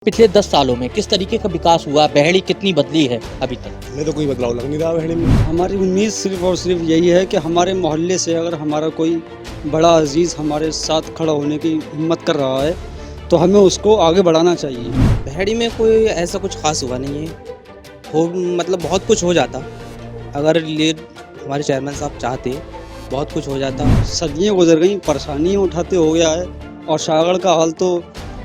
पिछले 10 सालों में किस तरीके का विकास हुआ, बहेड़ी कितनी बदली है अभी तक? हमें तो कोई बदलाव लग नहीं रहा बहेड़ी में। हमारी उम्मीद सिर्फ़ और सिर्फ़ यही है कि हमारे मोहल्ले से अगर हमारा कोई बड़ा अज़ीज़ हमारे साथ खड़ा होने की हिम्मत कर रहा है, तो हमें उसको आगे बढ़ाना चाहिए। बहेड़ी में कोई ऐसा कुछ ख़ास हुआ नहीं है। हो मतलब बहुत कुछ हो जाता, अगर ये हमारे चेयरमैन साहब चाहते, बहुत कुछ हो जाता। सदियाँ गुज़र गईं, परेशानियाँ उठाते हो गया है और शाहगढ़ का हाल तो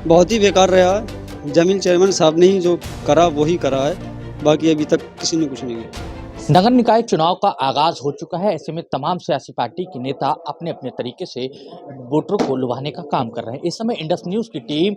बहुत ही बेकार रहा है। जमील चेयरमैन साहब ने ही जो करा वो ही करा है, बाकी अभी तक किसी ने कुछ नहीं किया। नगर निकाय चुनाव का आगाज हो चुका है। ऐसे में तमाम सियासी पार्टी के नेता अपने अपने तरीके से वोटरों को लुभाने का काम कर रहे हैं। इस समय इंडस न्यूज़ की टीम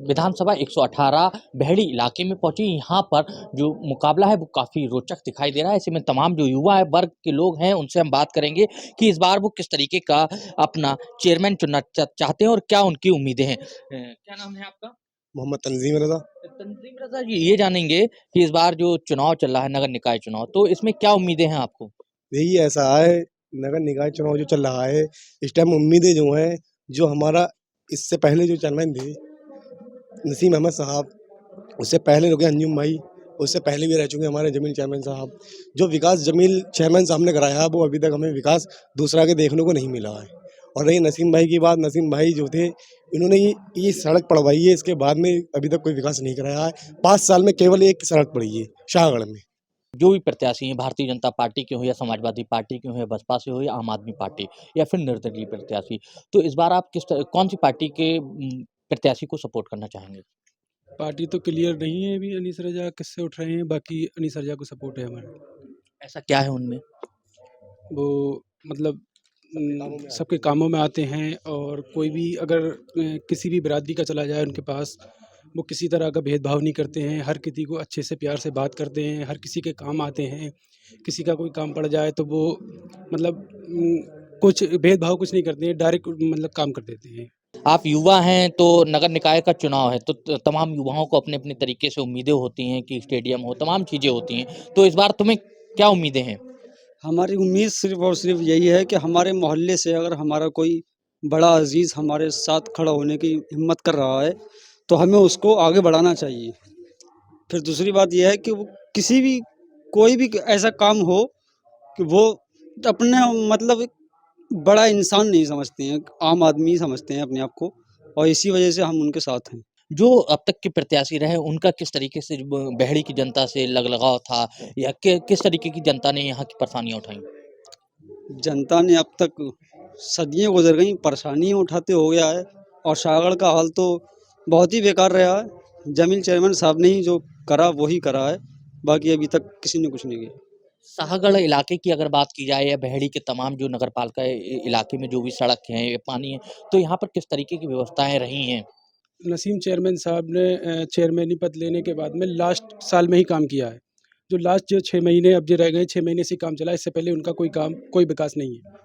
विधानसभा 118 बहेड़ी इलाके में पहुंची। यहाँ पर जो मुकाबला है वो काफ़ी रोचक दिखाई दे रहा है। ऐसे में तमाम जो युवा वर्ग के लोग हैं उनसे हम बात करेंगे कि इस बार वो किस तरीके का अपना चेयरमैन चुनना चाहते हैं और क्या उनकी उम्मीदें हैं। क्या नाम है आपका? मोहम्मद तंजीम रजा। तंजीम रज़ा जी, ये जानेंगे कि इस बार जो चुनाव चल रहा है नगर निकाय चुनाव, तो इसमें क्या उम्मीदें हैं आपको? यही ऐसा है, नगर निकाय चुनाव जो चल रहा है इस टाइम उम्मीदें जो हैं, जो हमारा इससे पहले जो चेयरमैन थे नसीम अहमद साहब, उससे पहले रुके अंजुम भाई, उससे पहले भी रह चुके हमारे जमील चेयरमैन साहब। जो विकास जमील चेयरमैन साहब ने कराया वो अभी तक हमें विकास दूसरा के देखने को नहीं मिला है। और रही नसीम भाई की बात, नसीम भाई जो थे इन्होंने ये सड़क पड़वाई है, इसके बाद में अभी तक कोई विकास नहीं कराया है। 5 साल में केवल एक सड़क पड़ी है शाहगढ़ में। जो भी प्रत्याशी हैं, भारतीय जनता पार्टी के हों या समाजवादी पार्टी के हों या बसपा से हो या आम आदमी पार्टी या फिर निर्दलीय प्रत्याशी, तो इस बार आप कौन-सी पार्टी के प्रत्याशी को सपोर्ट करना चाहेंगे? पार्टी तो क्लियर नहीं है अभी अनीस रजा किससे उठ रहे हैं, बाकी अनीस रजा को सपोर्ट है हमारा। ऐसा क्या है उनमें? वो मतलब सबके कामों में आते हैं और कोई भी अगर किसी भी बिरादरी का चला जाए उनके पास, वो किसी तरह का भेदभाव नहीं करते हैं, हर किसी को अच्छे से प्यार से बात करते हैं, हर किसी के काम आते हैं। किसी का कोई काम पड़ जाए तो वो मतलब कुछ भेदभाव कुछ नहीं करते हैं, डायरेक्ट मतलब काम कर देते हैं। आप युवा हैं तो नगर निकाय का चुनाव है तो तमाम युवाओं को अपने-अपने तरीके से उम्मीदें होती हैं कि स्टेडियम हो, तमाम चीज़ें होती हैं। तो इस बार तुम्हें क्या उम्मीदें हैं? हमारी उम्मीद सिर्फ़ और सिर्फ़ यही है कि हमारे मोहल्ले से अगर हमारा कोई बड़ा अज़ीज़ हमारे साथ खड़ा होने की हिम्मत कर रहा है, तो हमें उसको आगे बढ़ाना चाहिए। फिर दूसरी बात ये है कि वो किसी भी कोई भी ऐसा काम हो कि वो अपने मतलब एक बड़ा इंसान नहीं समझते हैं, आम आदमी समझते हैं अपने आप को और इसी वजह से हम उनके साथ हैं। जो अब तक के प्रत्याशी रहे उनका किस तरीके से बहेड़ी की जनता से लगाव था या किस तरीके की जनता ने यहाँ की परेशानियां उठाई? जनता ने अब तक सदियाँ गुज़र गईं, परेशानियाँ उठाते हो गया है और शाहगढ़ का हाल तो बहुत ही बेकार रहा है। जमील चेयरमैन साहब ने ही जो करा वो ही करा है, बाकी अभी तक किसी ने कुछ नहीं किया। शाहगढ़ इलाके की अगर बात की जाए या बहेड़ी के तमाम जो नगर पालिका इलाके में जो भी सड़क है पानी है, तो यहाँ पर किस तरीके की व्यवस्थाएं रही हैं? नसीम चेयरमैन साहब ने चेयरमैनी पद लेने के बाद में लास्ट साल में ही काम किया है। जो लास्ट जो 6 महीने अब जो रह गए 6 महीने से काम चला है, इससे पहले उनका कोई काम कोई विकास नहीं है,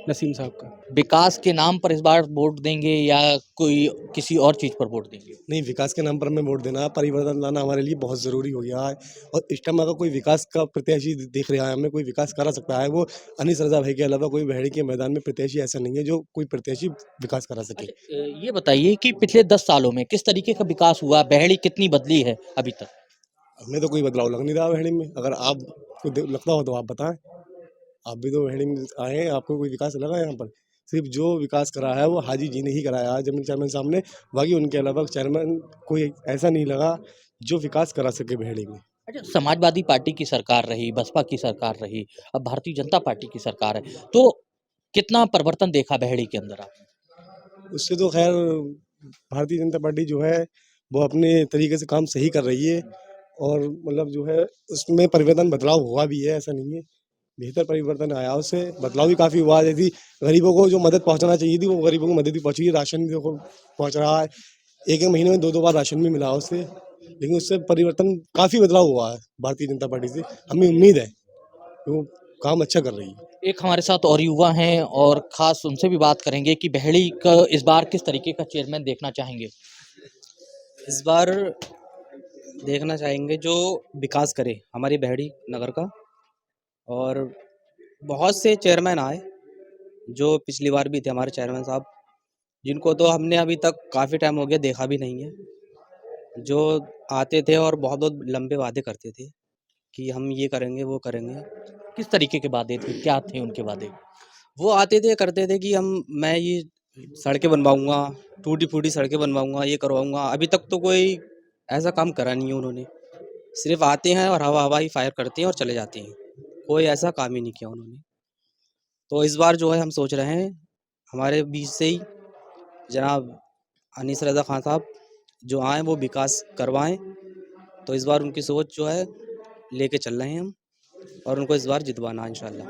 नसीम साहब का। विकास के नाम पर इस बार वोट देंगे या कोई किसी और चीज पर वोट देंगे? नहीं, विकास के नाम पर हमें वोट देना है, परिवर्तन लाना हमारे लिए बहुत ज़रूरी हो गया है। और इस टाइम अगर कोई विकास का प्रत्याशी दिख रहा है, हमें कोई विकास करा सकता है, वो अनीस रज़ा भाई के अलावा कोई बहेड़ी के मैदान में प्रत्याशी ऐसा नहीं है जो कोई प्रत्याशी विकास करा सके। अच्छा, ये बताइए कि पिछले 10 सालों में किस तरीके का विकास हुआ, बहेड़ी कितनी बदली है अभी तक? हमें तो कोई बदलाव लग नहीं रहा बहेड़ी में। अगर आपको लगता हो तो आप बताएँ? आप भी तो बहेड़ी में आए हैं, आपको कोई विकास लगा यहाँ पर? सिर्फ़ जो विकास करा है वो हाजी जी ने ही कराया है, जमील चेयरमैन साहब ने। बाकी उनके अलावा चेयरमैन कोई ऐसा नहीं लगा जो विकास करा सके बहेड़ी में। अच्छा, समाजवादी पार्टी की सरकार रही, बसपा की सरकार रही, अब भारतीय जनता पार्टी की सरकार है, तो कितना परिवर्तन देखा बहेड़ी के अंदर आपने? उससे तो खैर भारतीय जनता पार्टी जो है वो अपने तरीके से काम सही कर रही है। और मतलब जो है उसमें परिवर्तन बदलाव हुआ भी है, ऐसा नहीं है। बेहतर परिवर्तन आया, उससे बदलाव भी काफ़ी हुआ। जैसे गरीबों को जो मदद पहुँचाना चाहिए थी वो गरीबों को मदद भी पहुँची है, राशन भी देखो पहुँच रहा है। एक-एक महीने में 2-2 बार राशन भी मिला उससे। लेकिन उससे परिवर्तन काफ़ी बदलाव हुआ है भारतीय जनता पार्टी से। हमें उम्मीद है कि वो काम अच्छा कर रही है। एक हमारे साथ और युवा हैं और ख़ास उनसे भी बात करेंगे कि बहेड़ी का इस बार किस तरीके का चेयरमैन देखना चाहेंगे? इस बार देखना चाहेंगे जो विकास करे हमारी बहेड़ी नगर का। और बहुत से चेयरमैन आए, जो पिछली बार भी थे हमारे चेयरमैन साहब, जिनको तो हमने अभी तक काफ़ी टाइम हो गया देखा भी नहीं है। जो आते थे और बहुत बहुत लंबे वादे करते थे कि हम ये करेंगे वो करेंगे। किस तरीके के वादे थे, क्या थे उनके वादे? वो आते थे करते थे कि मैं ये सड़कें बनवाऊंगा, टूटी फूटी सड़कें बनवाऊंगा, ये करवाऊंगा। अभी तक तो कोई ऐसा काम करा नहीं है उन्होंने। सिर्फ आते हैं और हवा हवा ही फायर करते हैं और चले जाते हैं। कोई ऐसा काम ही नहीं किया उन्होंने। तो इस बार जो है हम सोच रहे हैं हमारे बीच से ही जनाब अनीस रज़ा खान साहब जो आए वो विकास करवाएं। तो इस बार उनकी सोच जो है लेके चल रहे हैं हम और उनको इस बार जितवाना है इंशाल्लाह।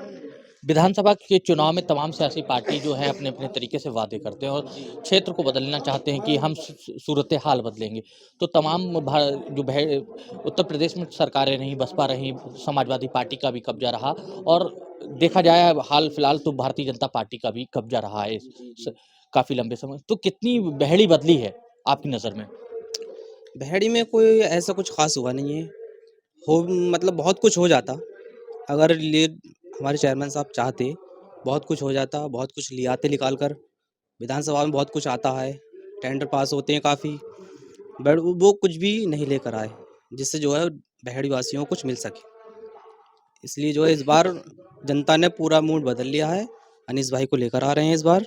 विधानसभा के चुनाव में तमाम सियासी पार्टी जो है अपने अपने तरीके से वादे करते हैं और क्षेत्र को बदलना चाहते हैं कि हम सूरत हाल बदलेंगे। तो तमाम उत्तर प्रदेश में सरकारें रहीं, बसपा रहीं, समाजवादी पार्टी का भी कब्जा रहा और देखा जाए हाल फिलहाल तो भारतीय जनता पार्टी का भी कब्जा रहा है काफी लंबे समय। तो कितनी बहड़ी बदली है आपकी नजर में? बहेड़ी में कोई ऐसा कुछ खास हुआ नहीं है। हो मतलब बहुत कुछ हो जाता अगर ये हमारे चेयरमैन साहब चाहते, बहुत कुछ हो जाता, बहुत कुछ ले आते निकाल कर। विधानसभा में बहुत कुछ आता है, टेंडर पास होते हैं काफ़ी, बट वो कुछ भी नहीं लेकर आए जिससे जो है बहेड़ी वासियों को कुछ मिल सके। इसलिए जो है इस बार जनता ने पूरा मूड बदल लिया है, अनीस भाई को लेकर आ रहे हैं इस बार।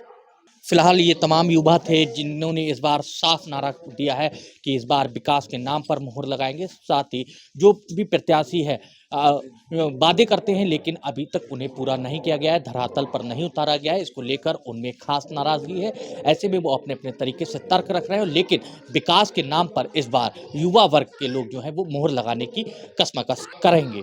फिलहाल ये तमाम युवा थे जिन्होंने इस बार साफ नारा दिया है कि इस बार विकास के नाम पर मुहर लगाएंगे। साथ ही जो भी प्रत्याशी है वादे करते हैं लेकिन अभी तक उन्हें पूरा नहीं किया गया है, धरातल पर नहीं उतारा गया है, इसको लेकर उनमें खास नाराजगी है। ऐसे में वो अपने अपने तरीके से तर्क रख रहे हैं लेकिन विकास के नाम पर इस बार युवा वर्ग के लोग जो हैं वो मुहर लगाने की कशमकश करेंगे।